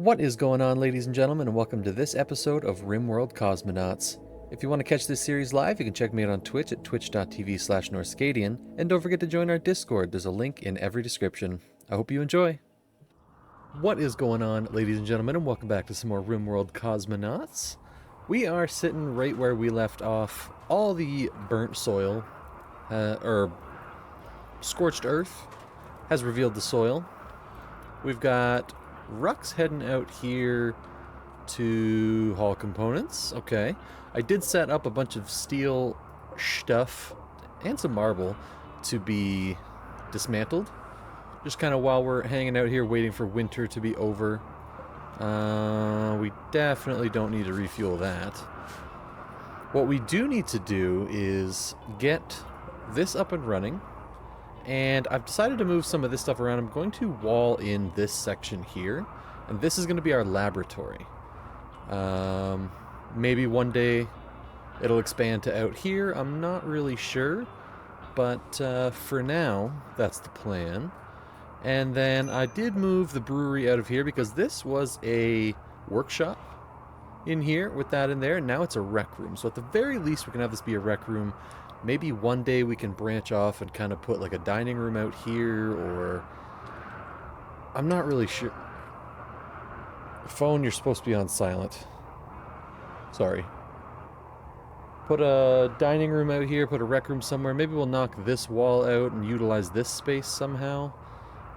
What is going on, ladies and gentlemen, and welcome to this episode of RimWorld Cosmonauts. If you want to catch this series live, you can check me out on Twitch at twitch.tv/Northscadian, and don't forget to join our Discord. There's a link in every description. I hope you enjoy. What is going on, ladies and gentlemen, and welcome back to some more RimWorld Cosmonauts. We are sitting right where we left off. All the burnt soil, or scorched earth, has revealed the soil. We've got Rux heading out here to haul components. Okay. I did set up a bunch of steel stuff and some marble to be dismantled. Just kind of while we're hanging out here waiting for winter to be over. We definitely don't need to refuel that. What we do need to do is get this up and running. And I've decided to move some of this stuff around. I'm going to wall in this section here. And this is going to be our laboratory. Maybe one day it'll expand to out here. I'm not really sure. But for now, that's the plan. And then I did move the brewery out of here because this was a workshop in here with that in there. And now it's a rec room. So at the very least, we can have this be a rec room. Maybe one day we can branch off and kind of put like a dining room out here, or I'm not really sure. Phone, you're supposed to be on silent. Sorry. Put a dining room out here, put a rec room somewhere. Maybe we'll knock this wall out and utilize this space somehow.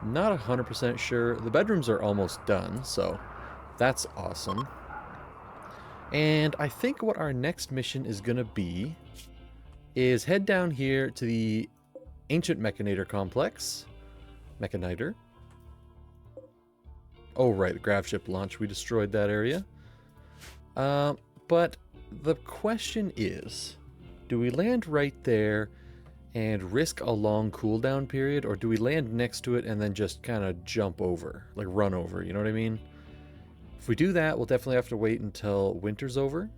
Not 100% sure. The bedrooms are almost done, so that's awesome. And I think what our next mission is going to be is head down here to the Ancient Mechanator Complex. Mechanator. Oh, right, the grav ship launch. We destroyed that area. But the question is, do we land right there and risk a long cooldown period, or do we land next to it and then just kind of jump over, like run over, you know what I mean? If we do that, we'll definitely have to wait until winter's over.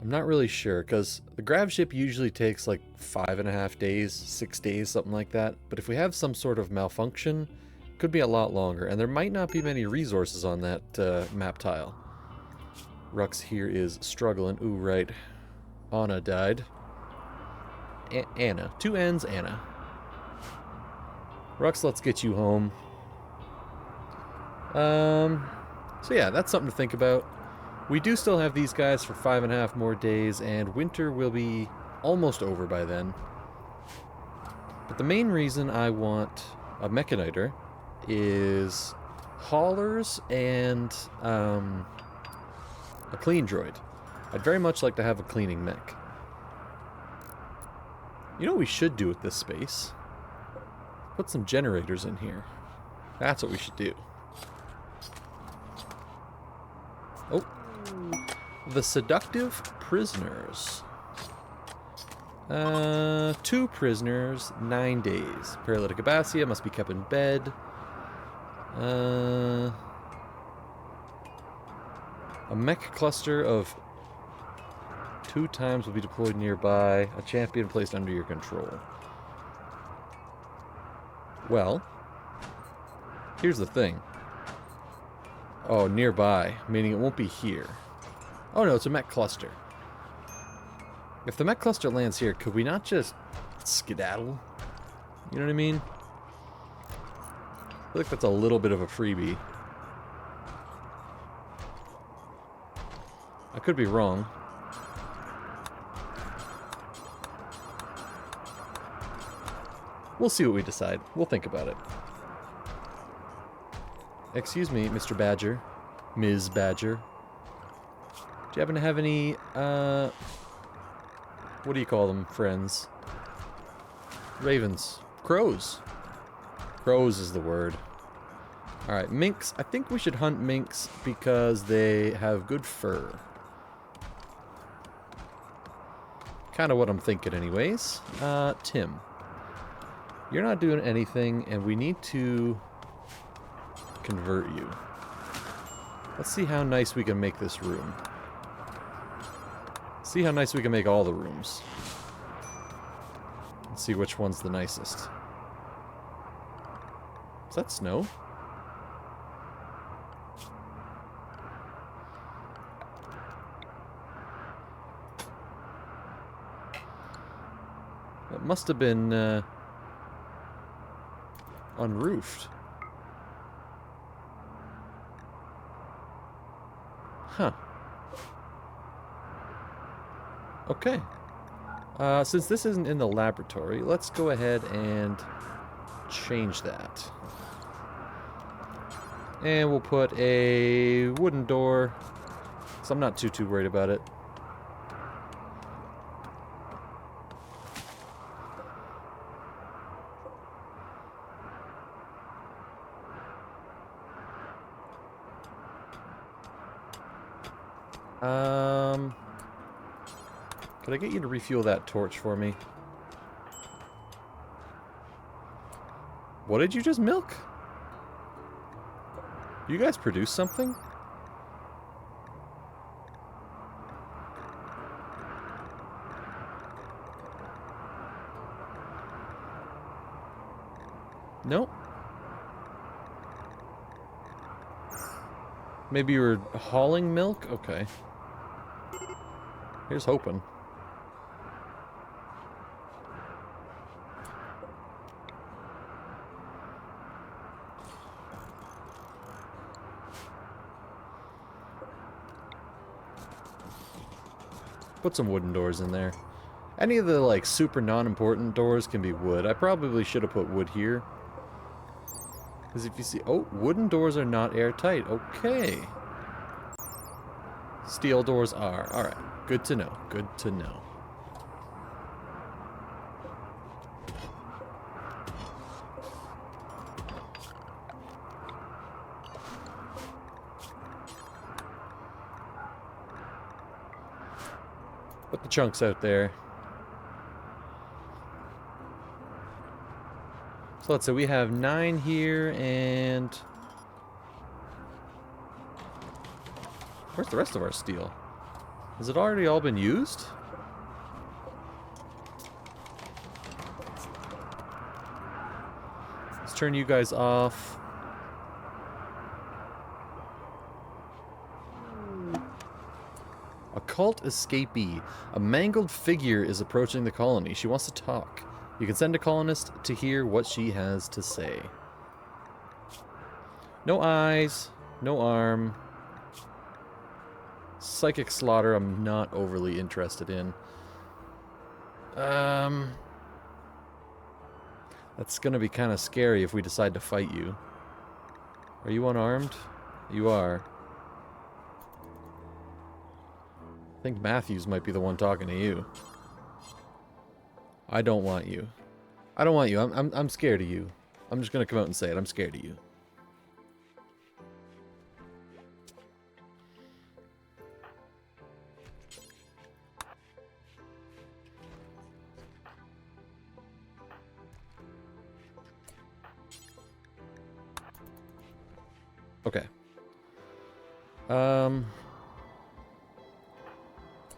I'm not really sure, because the grav ship usually takes like 5.5 days, 6 days, something like that. But if we have some sort of malfunction, it could be a lot longer. And there might not be many resources on that map tile. Rux here is struggling. Ooh, right. Anna died. Anna. 2 N's, Anna. Rux, let's get you home. So yeah, that's something to think about. We do still have these guys for 5.5 more days, and winter will be almost over by then. But the main reason I want a Mechanator is haulers and a clean droid. I'd very much like to have a cleaning mech. You know what we should do with this space? Put some generators in here. That's what we should do. Oh. The Seductive Prisoners. 2 prisoners, 9 days. Paralytic Abacia must be kept in bed. A mech cluster of 2 times will be deployed nearby. A champion placed under your control. Well, here's the thing. Oh, nearby, meaning it won't be here. Oh no, it's a mech cluster. If the mech cluster lands here, could we not just skedaddle? You know what I mean? I feel like that's a little bit of a freebie. I could be wrong. We'll see what we decide. We'll think about it. Excuse me, Mr. Badger. Ms. Badger. Do you happen to have any, what do you call them, friends? Ravens. Crows. Crows is the word. Alright, minks. I think we should hunt minks because they have good fur. Kind of what I'm thinking anyways. Tim. You're not doing anything, and we need to convert you. Let's see how nice we can make this room. See how nice we can make all the rooms. Let's see which one's the nicest. Is that snow? Must have been unroofed. Huh. Okay. Since this isn't in the laboratory, let's go ahead and change that. And we'll put a wooden door, so I'm not too worried about it. Could I get you to refuel that torch for me? What did you just milk? You guys produce something? Nope. Maybe you were hauling milk? Okay. Here's hoping. Put some wooden doors in there. Any of the, like, super non-important doors can be wood. I probably should have put wood here. Because if you see... Oh, wooden doors are not airtight. Okay. Steel doors are. Alright. Good to know. Good to know. Put the chunks out there. So let's say we have 9 here, and... Where's the rest of our steel? Has it already all been used? Let's turn you guys off. A cult escapee. A mangled figure is approaching the colony. She wants to talk. You can send a colonist to hear what she has to say. No eyes. No arm. Psychic slaughter I'm not overly interested in. That's gonna be kind of scary if we decide to fight you. Are you unarmed? You are. I think Matthews might be the one talking to you. I don't want you. I don't want you. I'm scared of you. I'm just gonna come out and say it. I'm scared of you. Okay.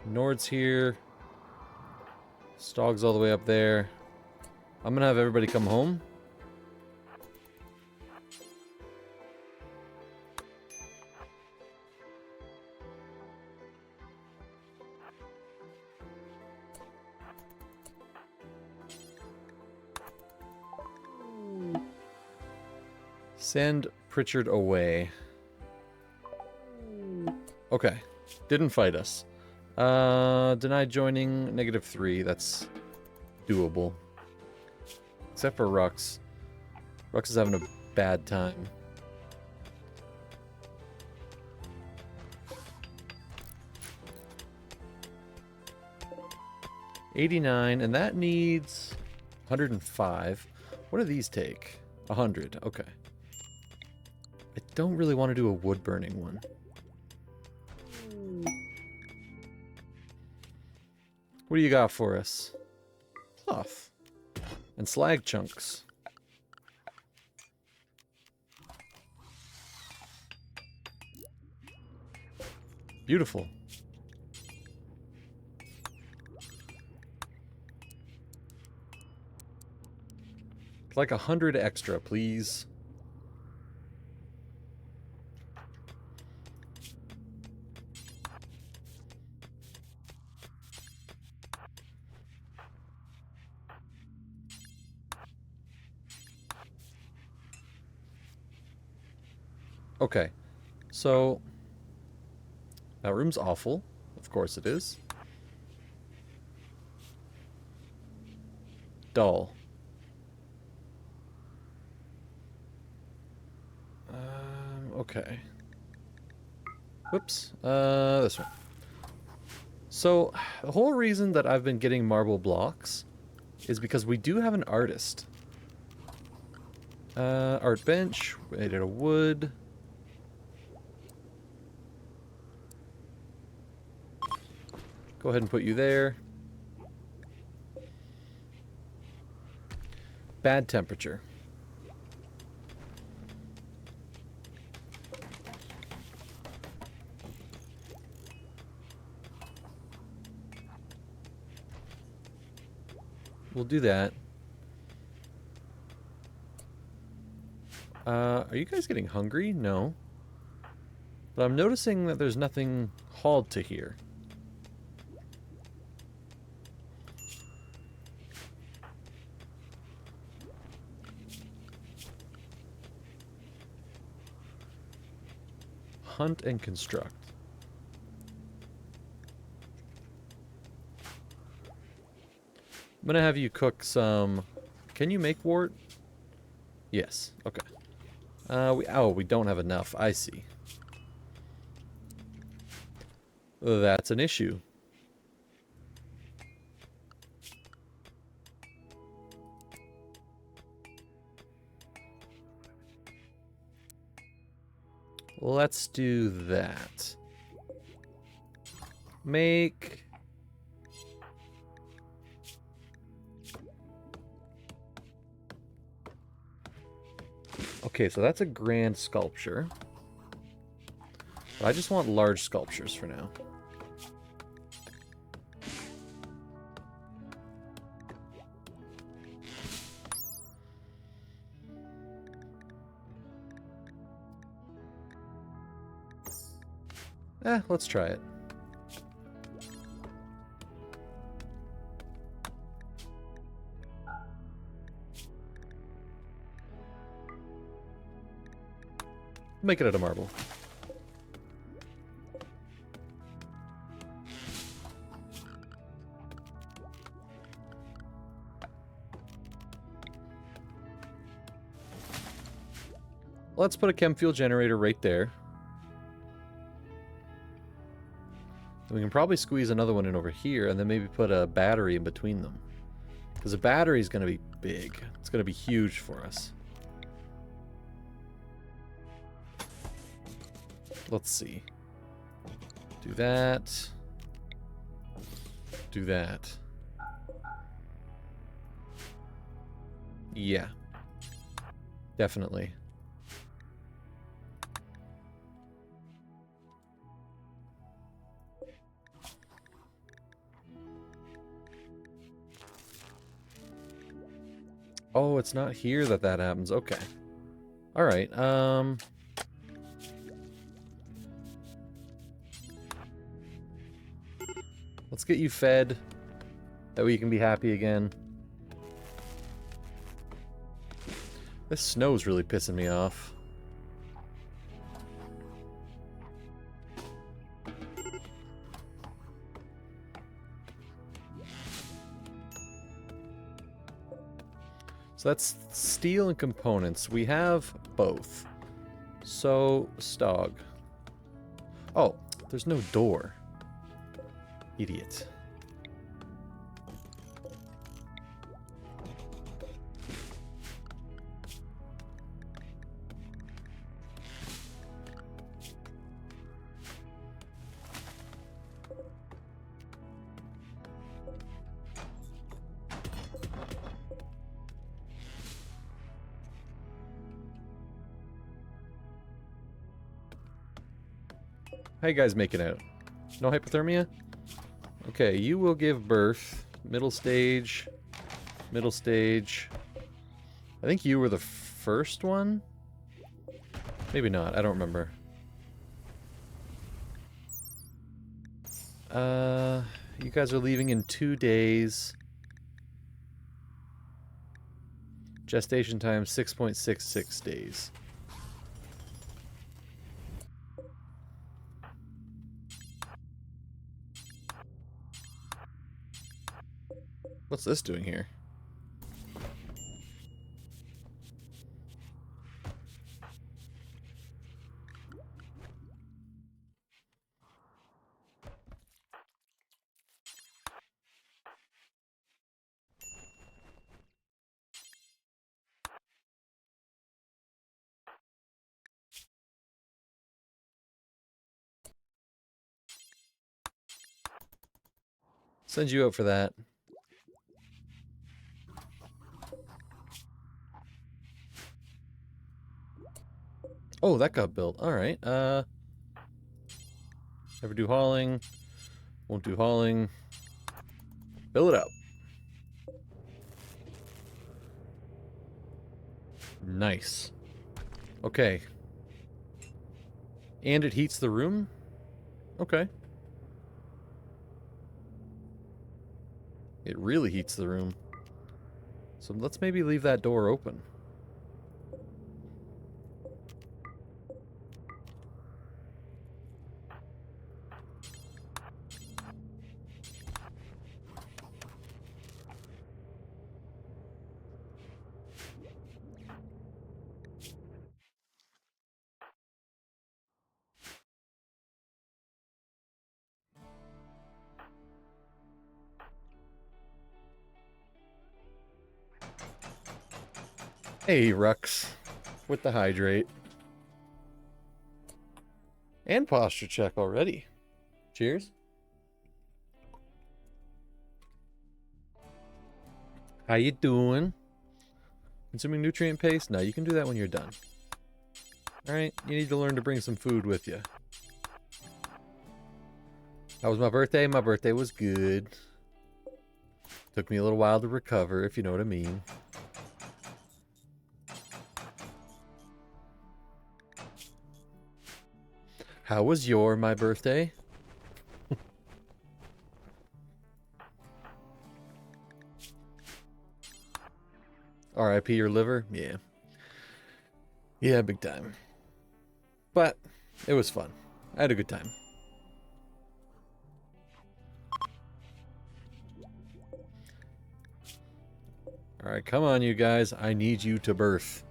Nord's here. Stog's all the way up there. I'm gonna have everybody come home. Send Pritchard away. Okay. Didn't fight us. Denied joining, -3. That's doable. Except for Rux. Rux is having a bad time. $89, and that needs 105. What do these take? 100. Okay. I don't really want to do a wood burning one. What do you got for us? Cloth. And slag chunks. Beautiful. Like 100 extra, please. Okay. So, that room's awful. Of course it is. Dull. Okay. Whoops. This one. So, the whole reason that I've been getting marble blocks is because we do have an artist. Art bench, made out of wood. Go ahead and put you there. Bad temperature. We'll do that. Are you guys getting hungry? No. But I'm noticing that there's nothing hauled to here. Hunt and construct. I'm gonna have you cook some... Can you make wart? Yes. Okay. We don't have enough. I see. That's an issue. Let's do that. Make... Okay, so that's a grand sculpture. But I just want large sculptures for now. Let's try it. Make it out of marble. Let's put a chem fuel generator right there. And we can probably squeeze another one in over here and then maybe put a battery in between them. Because a battery is going to be big. It's going to be huge for us. Let's see. Do that. Do that. Yeah. Definitely. Oh, it's not here that happens. Okay. All right. Let's get you fed. That way you can be happy again. This snow's really pissing me off. So that's steel and components. We have both. So, Stog. Oh, there's no door. Idiot. How you guys making out? No hypothermia? Okay, you will give birth. Middle stage. Middle stage. I think you were the first one? Maybe not, I don't remember. You guys are leaving in 2 days. Gestation time 6.66 days. What's this doing here? Send you out for that. Oh, that got built. Alright, never do hauling. Won't do hauling. Fill it up. Nice. Okay. And it heats the room? Okay. It really heats the room. So let's maybe leave that door open. Hey, Rux. With the hydrate. And posture check already. Cheers. How you doing? Consuming nutrient paste? No, you can do that when you're done. Alright, you need to learn to bring some food with you. How was my birthday? My birthday was good. Took me a little while to recover, if you know what I mean. How was my birthday? R.I.P. your liver? Yeah. Yeah, big time. But it was fun. I had a good time. Alright, come on, you guys. I need you to birth.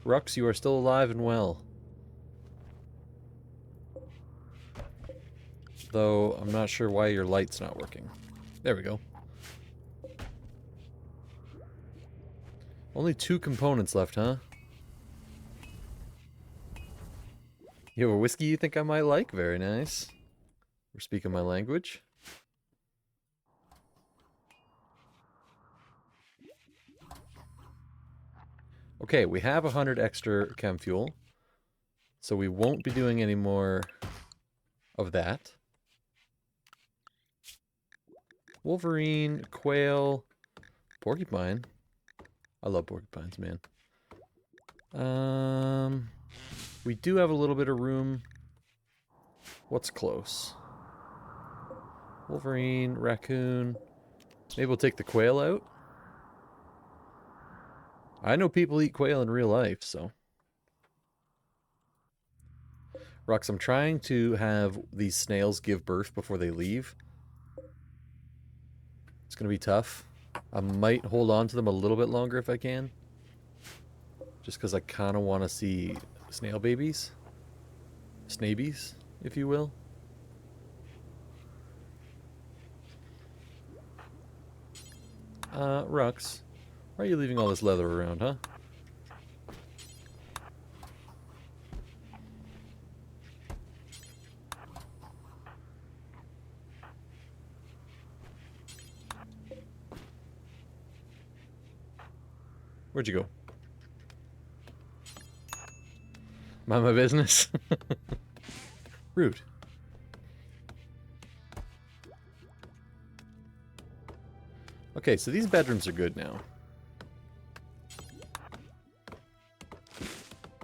Rux, you are still alive and well. Though, I'm not sure why your light's not working. There we go. Only 2 components left, huh? You have a whiskey you think I might like? Very nice. We're speaking my language. Okay, we have 100 extra chem fuel. So we won't be doing any more of that. Wolverine, quail, porcupine. I love porcupines, man. We do have a little bit of room. What's close? Wolverine, raccoon. Maybe we'll take the quail out. I know people eat quail in real life, so. Rux, I'm trying to have these snails give birth before they leave. It's going to be tough. I might hold on to them a little bit longer if I can. Just because I kind of want to see snail babies. Snabies, if you will. Rux, why are you leaving all this leather around, huh? Where'd you go? Mind my business? Rude. Okay, so these bedrooms are good now.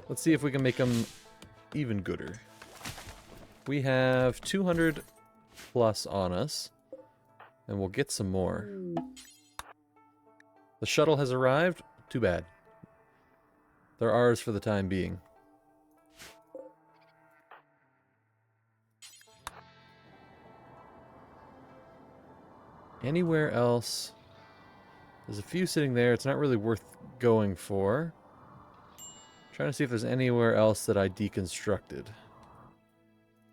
Let's see if we can make them even gooder. We have 200 plus on us, and we'll get some more. The shuttle has arrived. Too bad. They're ours for the time being. Anywhere else? There's a few sitting there. It's not really worth going for. Trying to see if there's anywhere else that I deconstructed.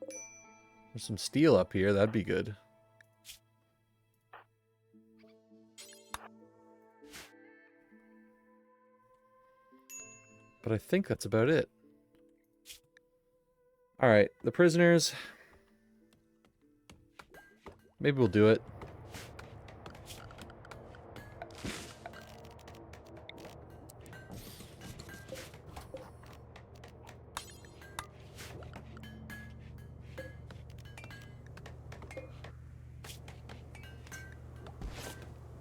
There's some steel up here. That'd be good. But I think that's about it. Alright, the prisoners. Maybe we'll do it.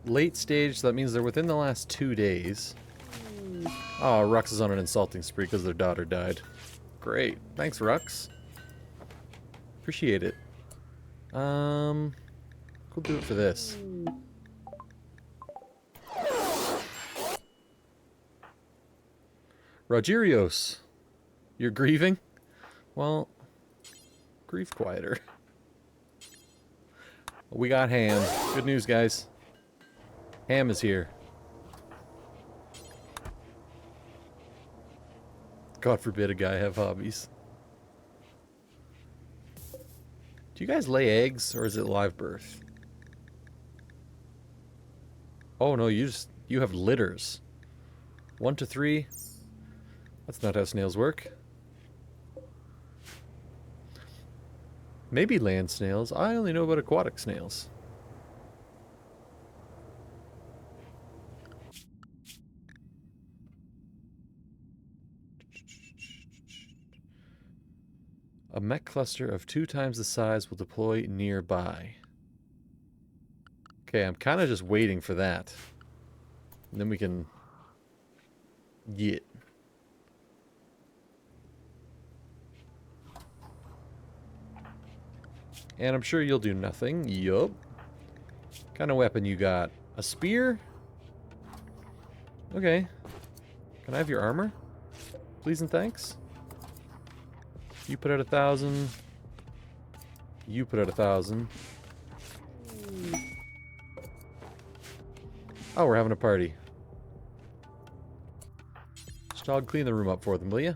Late stage, so that means they're within the last 2 days. Oh, Rux is on an insulting spree because their daughter died. Great. Thanks, Rux. Appreciate it. We'll do it for this. Rogerios, you're grieving? Well, grief quieter. We got Ham. Good news, guys. Ham is here. God forbid a guy have hobbies. Do you guys lay eggs, or is it live birth? Oh no, you have litters. 1 to 3. That's not how snails work. Maybe land snails. I only know about aquatic snails. A mech cluster of 2 times the size will deploy nearby. Okay, I'm kind of just waiting for that. And then we can get. And I'm sure you'll do nothing. Yup. Kind of weapon you got? A spear? Okay. Can I have your armor? Please and thanks. You put out 1,000. You put out 1,000. Oh, we're having a party. Stog, clean the room up for them, will you?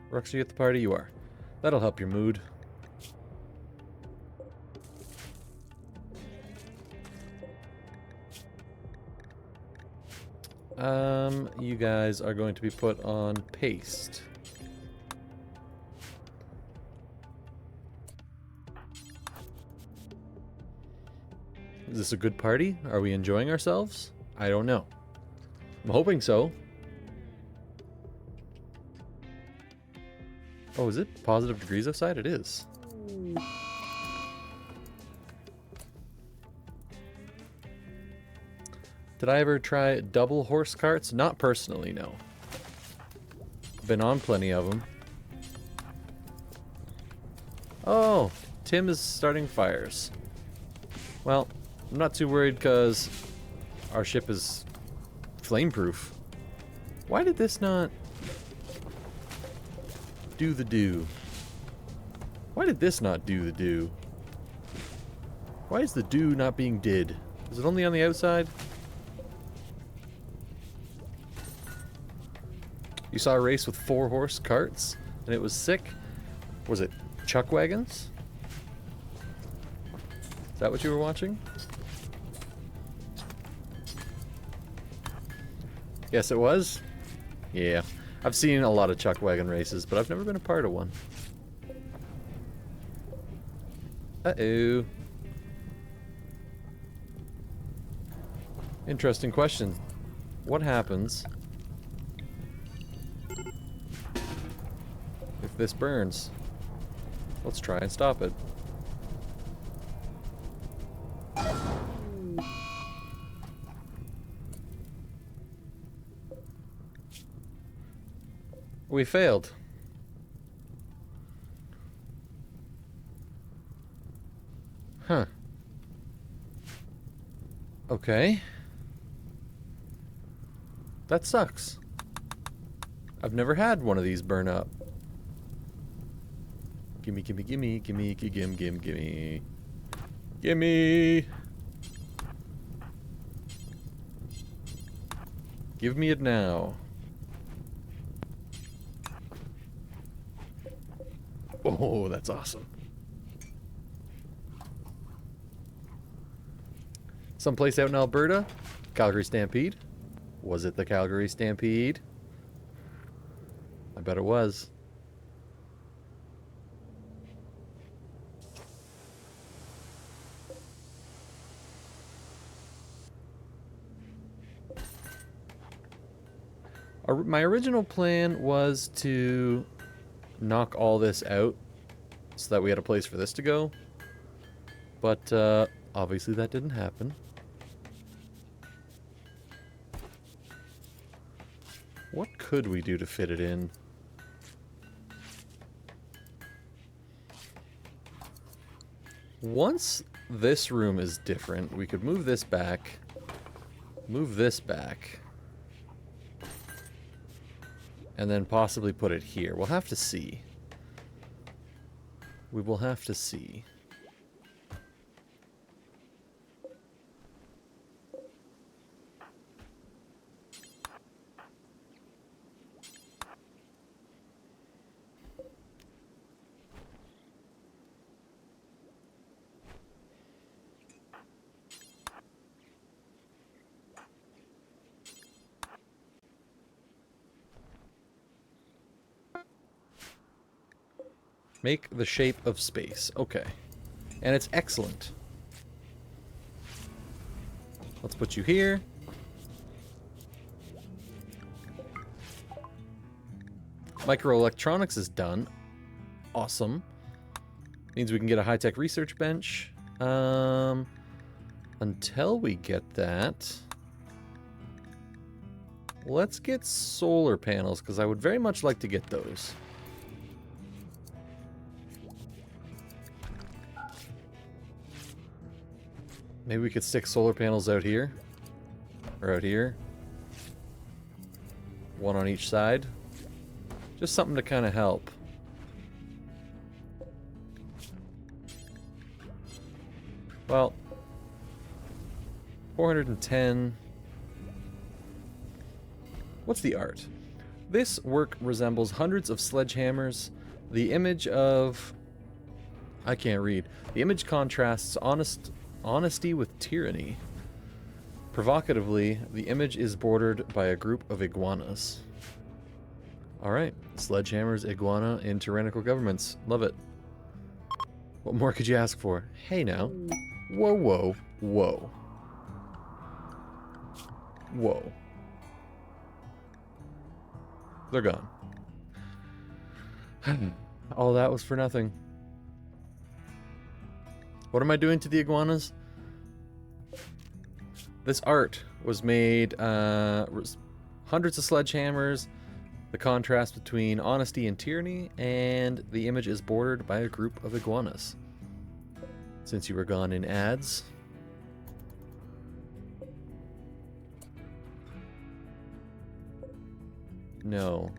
Rux, are you at the party? You are. That'll help your mood. You guys are going to be put on paste. Is this a good party? Are we enjoying ourselves? I don't know. I'm hoping so. Oh, is it positive degrees outside? It is. Did I ever try double horse carts? Not personally, no. Been on plenty of them. Oh, Tim is starting fires. Well, I'm not too worried because our ship is flame-proof. Why did this not do the do? Why did this not do the do? Why is the do not being did? Is it only on the outside? You saw a race with 4-horse carts, and it was sick. Was it chuck wagons? Is that what you were watching? Yes, it was. Yeah, I've seen a lot of chuck wagon races, but I've never been a part of one. Uh-oh. Interesting question. What happens if this burns? Let's try and stop it. We failed. Huh. Okay. That sucks. I've never had one of these burn up. Gimme, gimme, gimme, gimme, gimme, gimme, gimme. Gimme! Give me it now. Oh, that's awesome. Someplace out in Alberta? Calgary Stampede? Was it the Calgary Stampede? I bet it was. My original plan was to knock all this out so that we had a place for this to go. But obviously that didn't happen. What could we do to fit it in? Once this room is different, we could move this back. Move this back. And then possibly put it here. We'll have to see. We will have to see. Make the shape of space. Okay. And it's excellent. Let's put you here. Microelectronics is done. Awesome. Means we can get a high-tech research bench. Until we get that, let's get solar panels, because I would very much like to get those. Maybe we could stick solar panels out here. Or out here. One on each side. Just something to kind of help. Well, 410. What's the art? This work resembles hundreds of sledgehammers. The image of... I can't read. The image contrasts honesty with tyranny. Provocatively, the image is bordered by a group of iguanas. Alright, sledgehammers, iguana, and tyrannical governments. Love it. What more could you ask for? Hey now. Whoa, whoa, whoa. Whoa. They're gone. All that was for nothing. What am I doing to the iguanas? This art was made, hundreds of sledgehammers, the contrast between honesty and tyranny, and the image is bordered by a group of iguanas. Since you were gone in ads. No.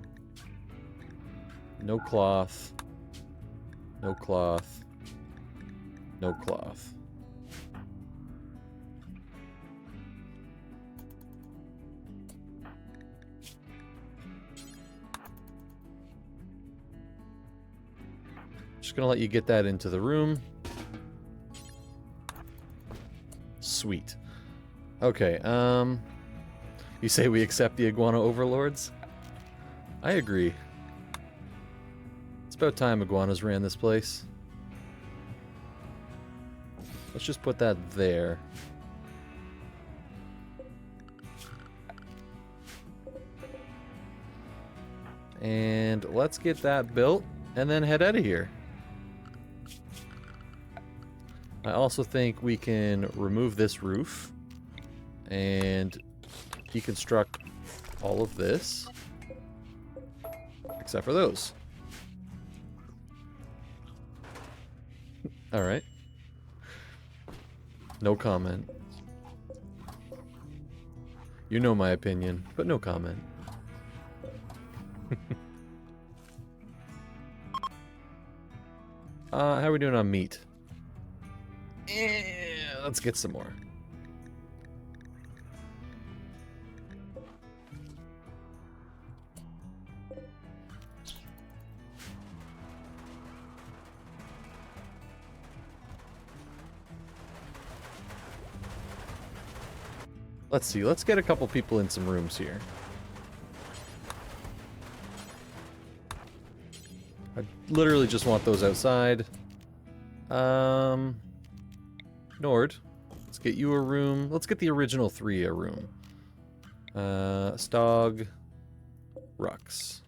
No cloth. No cloth. No cloth. Just gonna let you get that into the room. Sweet. Okay, you say we accept the iguana overlords? I agree. It's about time iguanas ran this place. Let's just put that there. And let's get that built and then head out of here. I also think we can remove this roof and deconstruct all of this, except for those. All right. No comment. You know my opinion, but no comment. How are we doing on meat? Let's get some more. Let's see, let's get a couple people in some rooms here. I literally just want those outside. Nord, let's get you a room. Let's get the original 3 a room. Stog, Rux.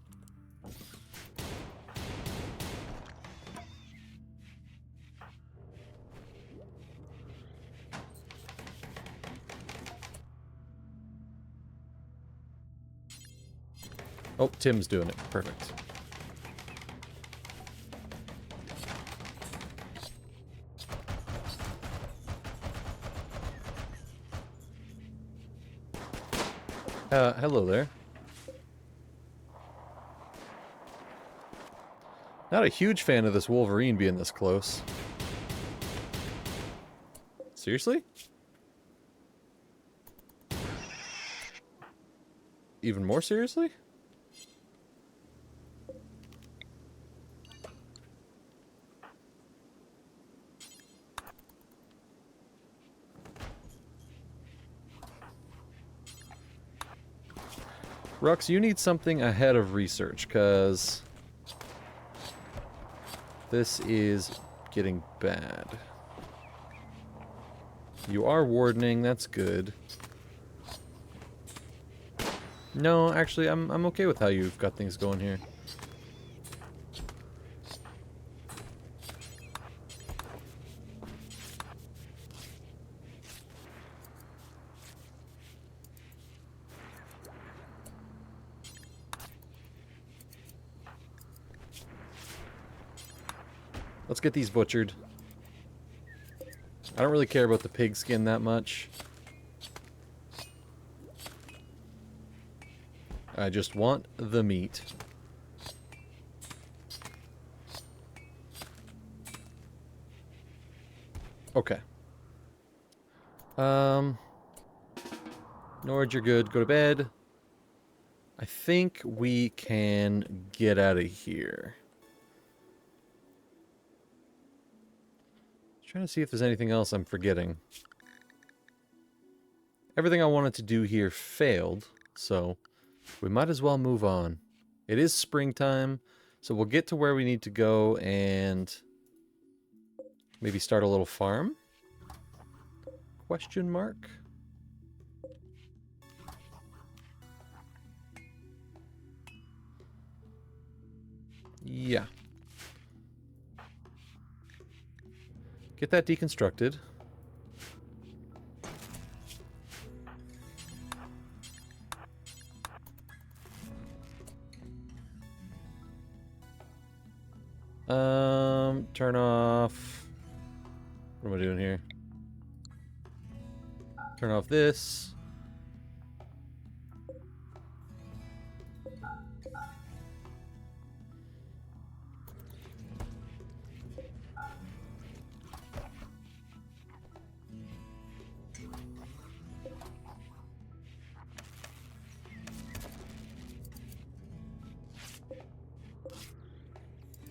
Oh, Tim's doing it. Perfect. Hello there. Not a huge fan of this Wolverine being this close. Seriously? Even more seriously? Rux, you need something ahead of research, because this is getting bad. You are wardening, that's good. No, actually, I'm okay with how you've got things going here. Let's get these butchered. I don't really care about the pig skin that much. I just want the meat. Okay. Nord, you're good. Go to bed. I think we can get out of here. Trying to see if there's anything else I'm forgetting. Everything I wanted to do here failed, so we might as well move on. It is springtime, so we'll get to where we need to go and maybe start a little farm? Question mark? Yeah. Get that deconstructed. Turn off... What am I doing here? Turn off this.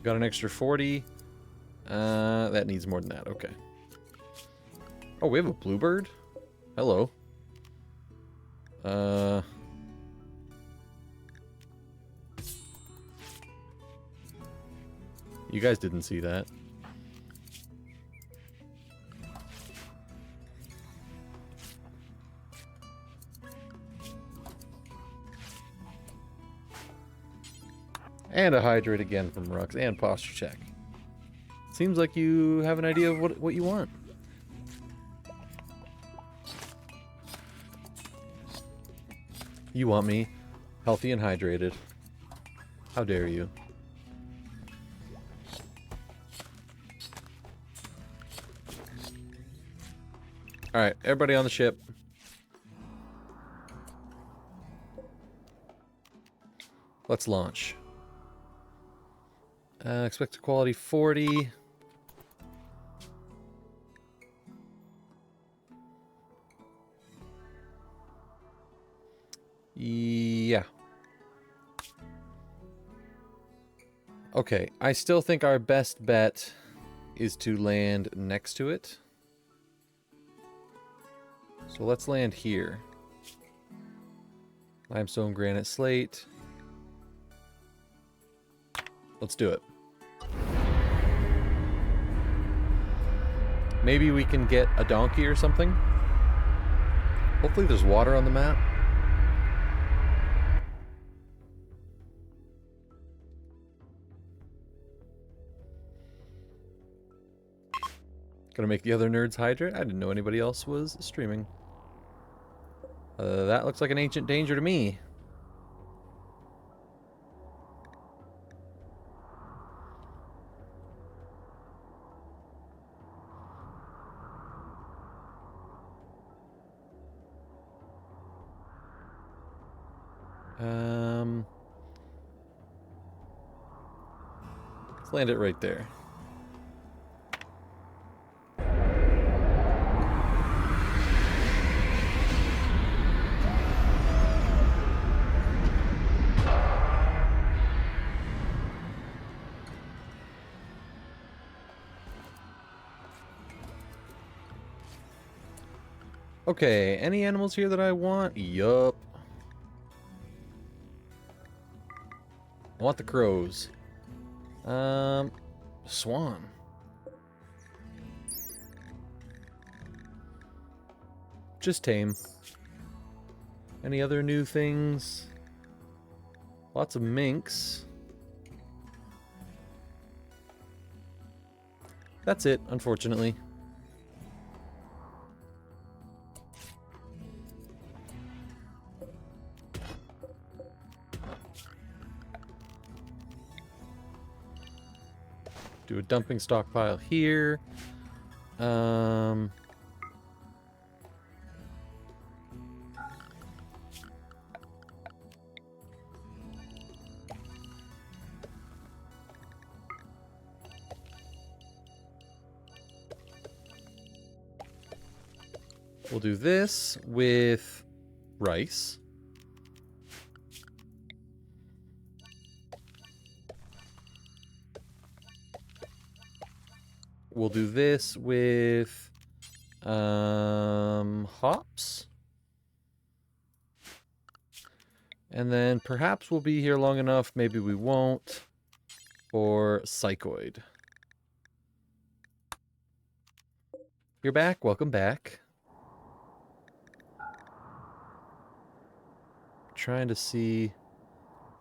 Got an extra 40. That needs more than that. Okay. Oh, we have a bluebird? Hello. You guys didn't see that. And a hydrate again from Rux, and posture check. Seems like you have an idea of what you want. You want me healthy and hydrated. How dare you? Alright, everybody on the ship. Let's launch. Expected quality 40. Yeah. Okay, I still think our best bet is to land next to it. So let's land here. Limestone, granite, slate. Let's do it. Maybe we can get a donkey or something. Hopefully there's water on the map. Gonna make the other nerds hydrate. I didn't know anybody else was streaming. That looks like an ancient danger to me. Let's land it right there. Okay, any animals here that I want? Yup. I want the crows. Swan. Just tame. Any other new things? Lots of minks. That's it, unfortunately. Do a dumping stockpile here. We'll do this with rice. We'll do this with hops. And then perhaps we'll be here long enough, maybe we won't, for psychoid. You're back, welcome back. Trying to see...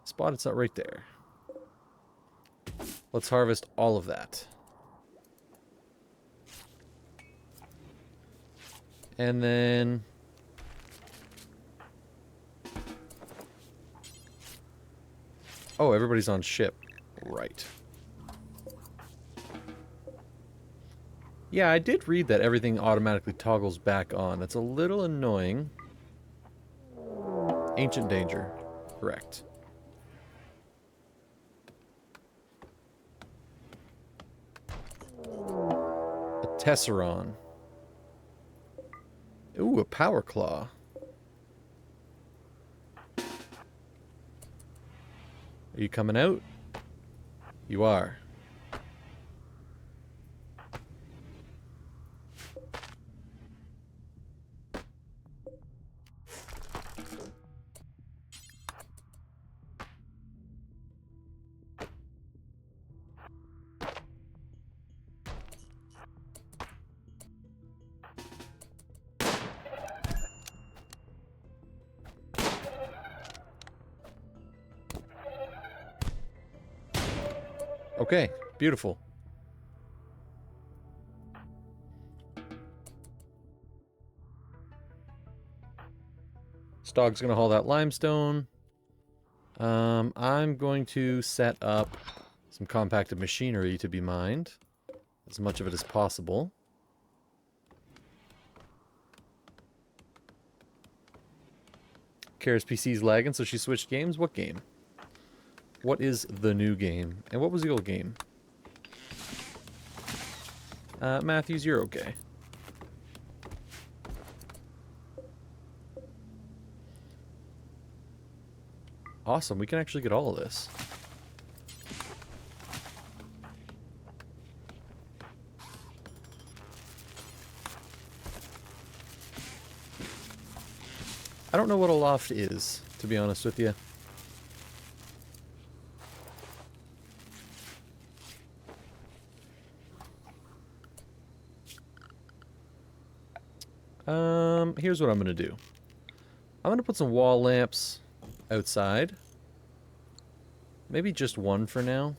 Spot, it's not right there. Let's harvest all of that. And then... Oh, everybody's on ship. Right. Yeah, I did read that everything automatically toggles back on. That's a little annoying. Ancient danger. Correct. A Tesseron. Ooh, a Power Claw. Are you coming out? You are. Okay, beautiful. Stog's gonna haul that limestone. I'm going to set up some compacted machinery to be mined. As much of it as possible. Kara's PC's lagging, so she switched games. What game? What is the new game? And what was the old game? Matthews, you're okay. Awesome, we can actually get all of this. I don't know what a loft is, to be honest with you. Here's what I'm gonna do. I'm gonna put some wall lamps outside. Maybe just one for now.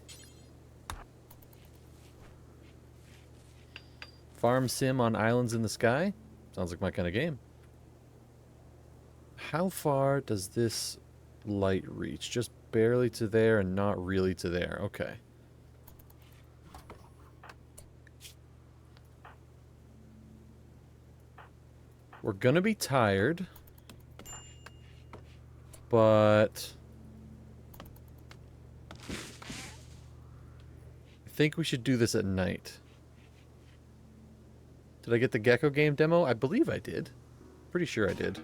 Farm sim on islands in the sky? Sounds like my kind of game. How far does this light reach? Just barely to there and not really to there. Okay. We're gonna be tired, but I think we should do this at night. Did I get the Gecko game demo? I believe I did. Pretty sure I did.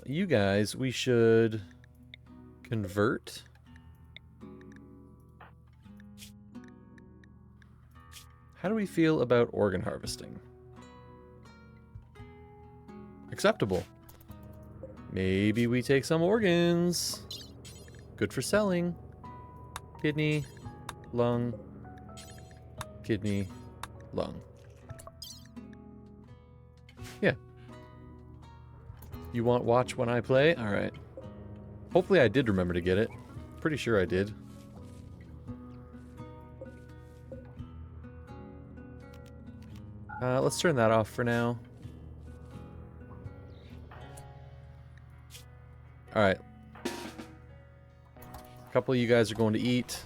You guys, we should convert. How do we feel about organ harvesting? Acceptable. Maybe we take some organs. Good for selling. Kidney, lung, kidney, lung. Yeah. You want watch when I play? Alright. Hopefully I did remember to get it. Pretty sure I did. Let's turn that off for now. Alright. A couple of you guys are going to eat.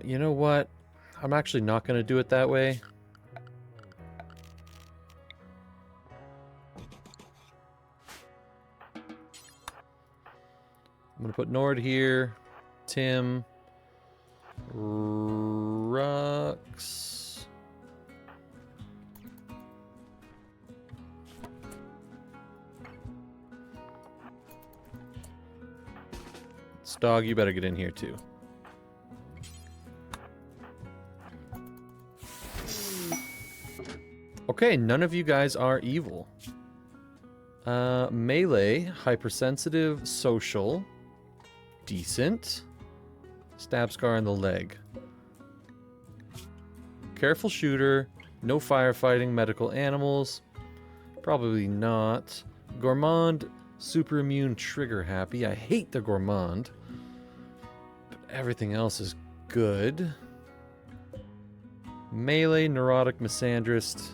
You know what? I'm actually not going to do it that way. I'm going to put Nord here. Tim. Rux. Stog, you better get in here too. Okay, none of you guys are evil. Melee, hypersensitive, social, decent, stab scar in the leg. Careful shooter, no firefighting, medical animals, probably not. Gourmand, super immune, trigger happy. I hate the gourmand, but everything else is good. Melee, neurotic, misandrist.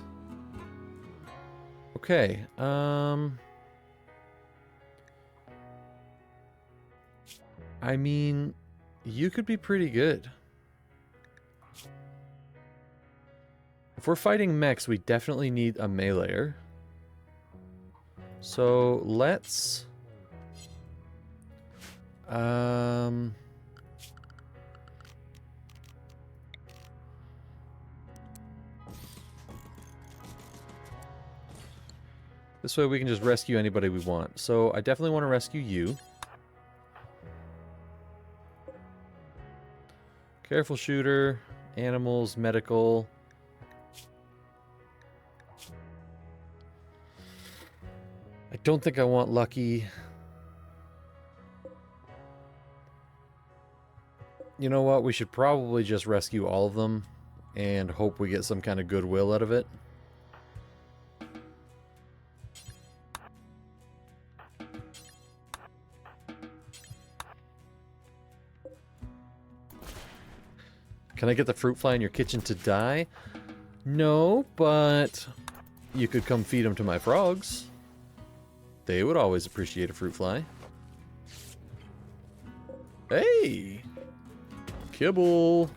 Okay, I mean, you could be pretty good. If we're fighting mechs, we definitely need a meleeer. So, let's... This way we can just rescue anybody we want. So I definitely want to rescue you. Careful shooter, animals, medical. I don't think I want lucky. You know what? We should probably just rescue all of them and hope we get some kind of goodwill out of it. Can I get the fruit fly in your kitchen to die? No, but you could come feed them to my frogs. They would always appreciate a fruit fly. Hey! Kibble!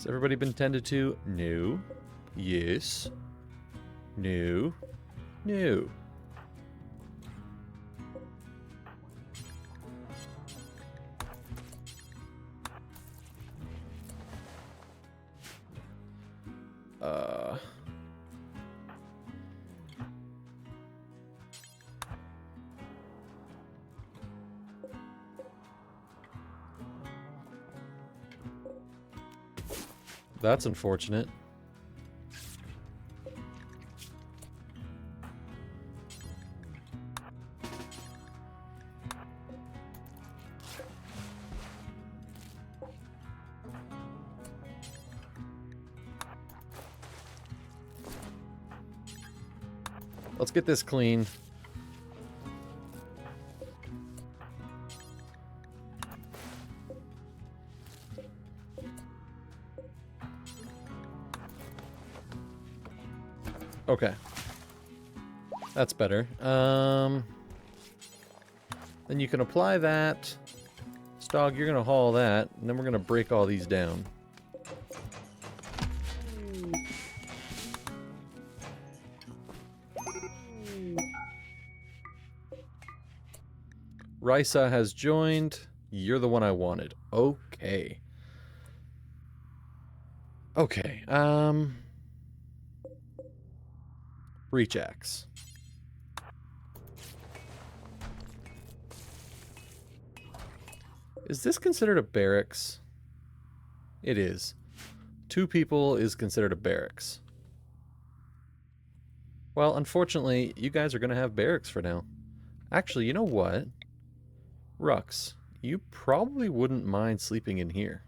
Has everybody been tended to? No. Yes. No. No. That's unfortunate. Let's get this clean. Okay. That's better. Then you can apply that. Stog, you're gonna haul that, and then we're gonna break all these down. Risa has joined. You're the one I wanted. Okay. Okay, Breach axe. Is this considered a barracks? It is. 2 people is considered a barracks. Well, unfortunately, you guys are going to have barracks for now. Actually, you know what? Rux, you probably wouldn't mind sleeping in here.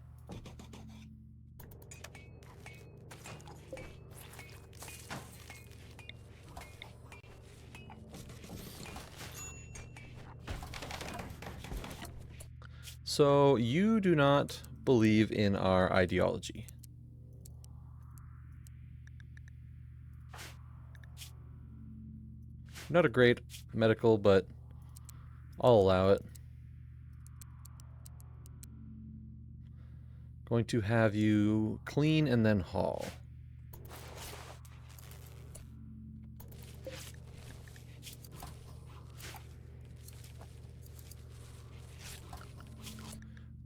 So, you do not believe in our ideology. Not a great medical, but I'll allow it. Going to have you clean and then haul.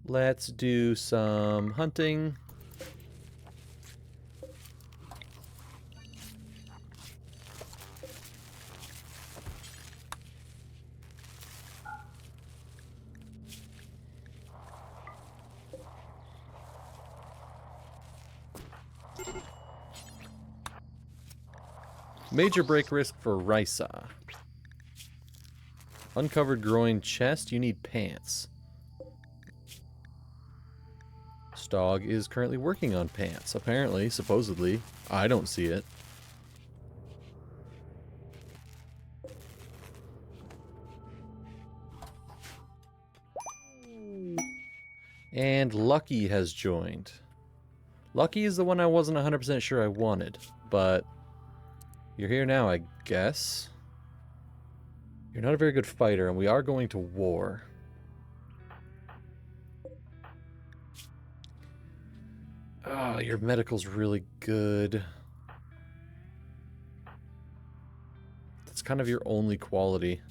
Let's do some hunting. Major break risk for Risa. Uncovered groin chest, you need pants. Stog is currently working on pants, apparently, supposedly. I don't see it. And Lucky has joined. Lucky is the one I wasn't 100% sure I wanted, but you're here now, I guess. You're not a very good fighter, and we are going to war. Oh, your medical's really good. That's kind of your only quality.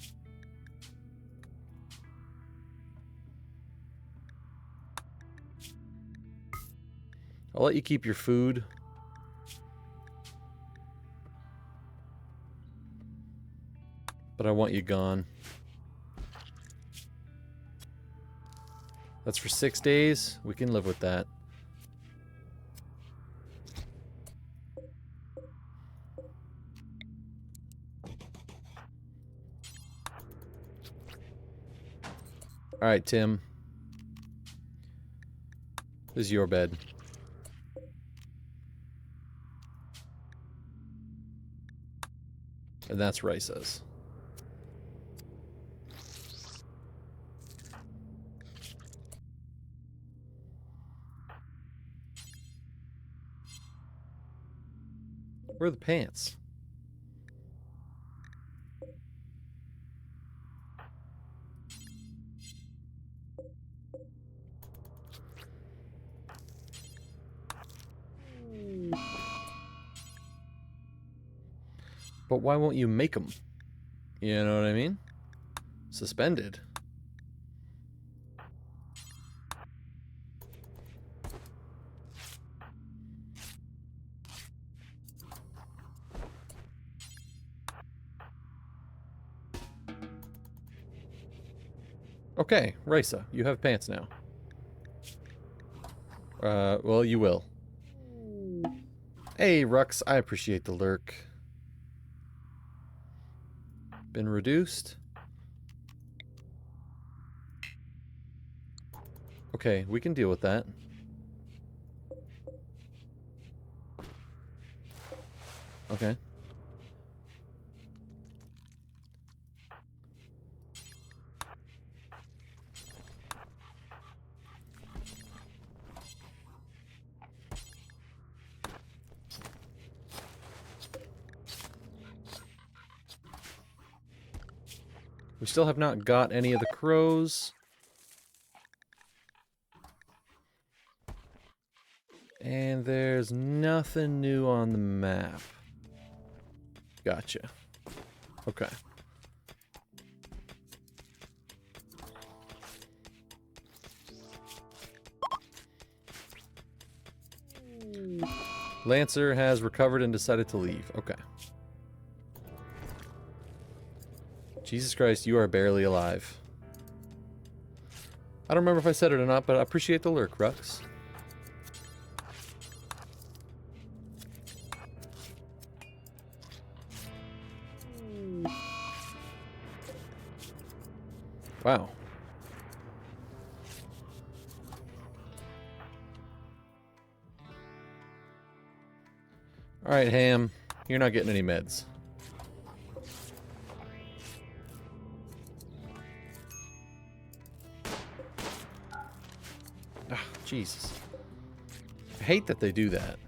I'll let you keep your food. But I want you gone. That's for 6 days. We can live with that. Alright, Tim. This is your bed. And that's Risa's. Where are the pants? But why won't you make them? You know what I mean? Suspended. Okay, Risa, you have pants now. Well, you will. Hey, Rux, I appreciate the lurk. Been reduced. Okay, we can deal with that. Okay. We still have not got any of the crows. And there's nothing new on the map. Gotcha. Okay. Lancer has recovered and decided to leave. Okay. Jesus Christ, you are barely alive. I don't remember if I said it or not, but I appreciate the lurk, Rux. Wow. Alright, Ham. You're not getting any meds. Ah, Jesus. I hate that they do that.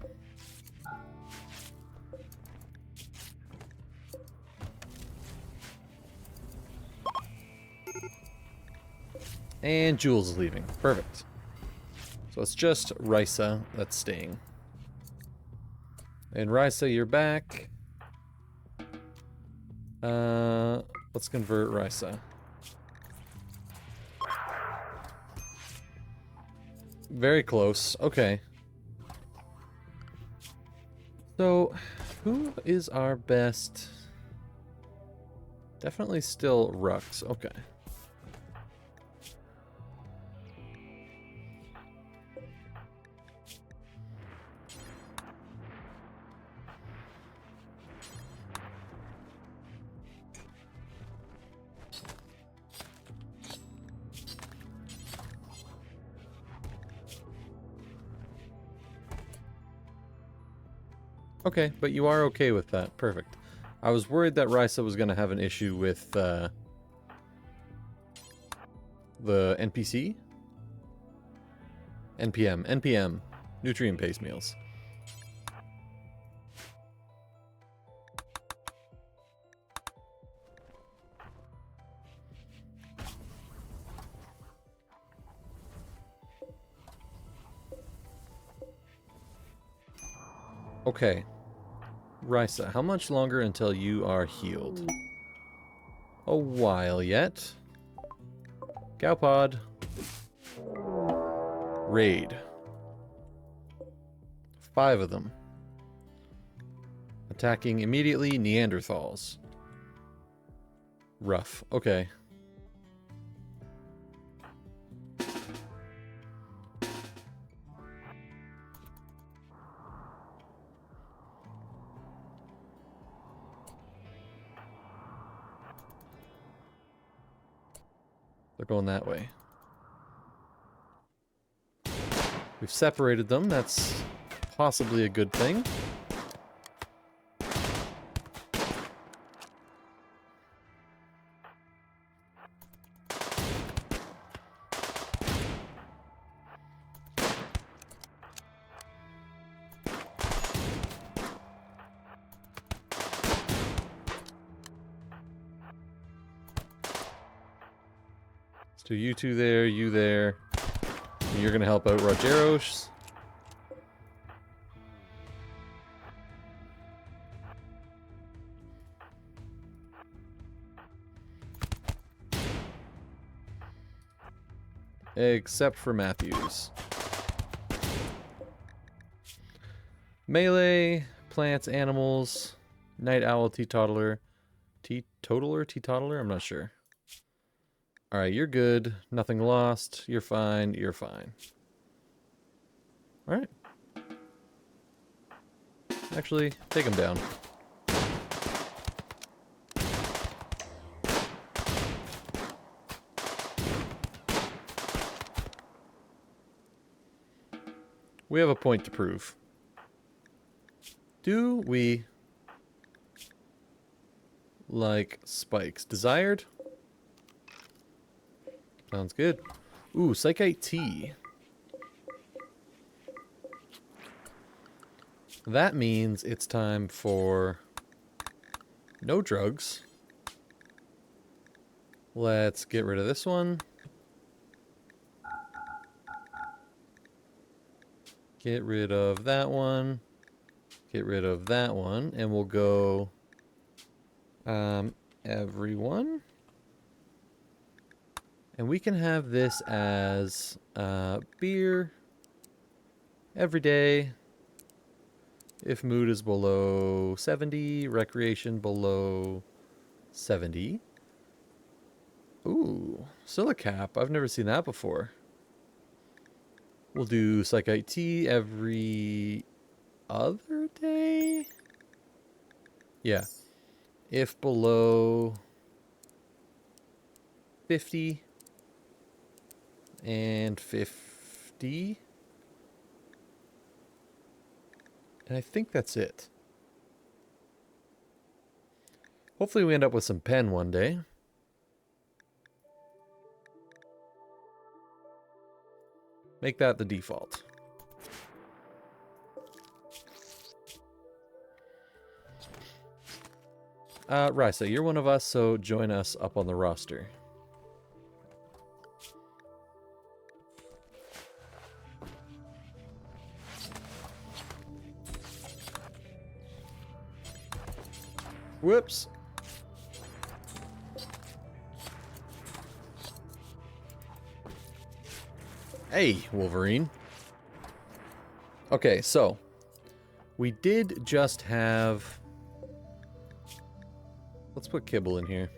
And Jules is leaving. Perfect. So it's just Risa that's staying. And Risa, you're back. Let's convert Risa. Very close. Okay. So, who is our best? Definitely still Rux. Okay. Okay, but you are okay with that. Perfect. I was worried that Risa was going to have an issue with the NPC? NPM. Nutrient-based meals. Okay. Risa, how much longer until you are healed? A while yet. Cowpod. Raid. 5 of them. Attacking immediately Neanderthals. Rough. Okay. They're going that way. We've separated them. That's possibly a good thing. So you two there, you there. And you're gonna help out Rogeros. Except for Matthews. Melee, plants, animals, night owl, teetotaler. Teetotaler? I'm not sure. Alright, you're good. Nothing lost. You're fine. You're fine. Alright. Actually, take him down. We have a point to prove. Do we like spikes? Desired? Sounds good. Ooh, Psychite Tea. That means it's time for no drugs. Let's get rid of this one. Get rid of that one. Get rid of that one. And we'll go... everyone. And we can have this as beer every day. If mood is below 70, recreation below 70. Ooh, silicap. I've never seen that before. We'll do Psychite Tea every other day? Yeah. If below 50 and 50. And I think that's it. Hopefully we end up with some pen one day. Make that the default. Risa, you're one of us, so join us up on the roster. Whoops. Hey, Wolverine. Okay, so we did just have... Let's put Kibble in here.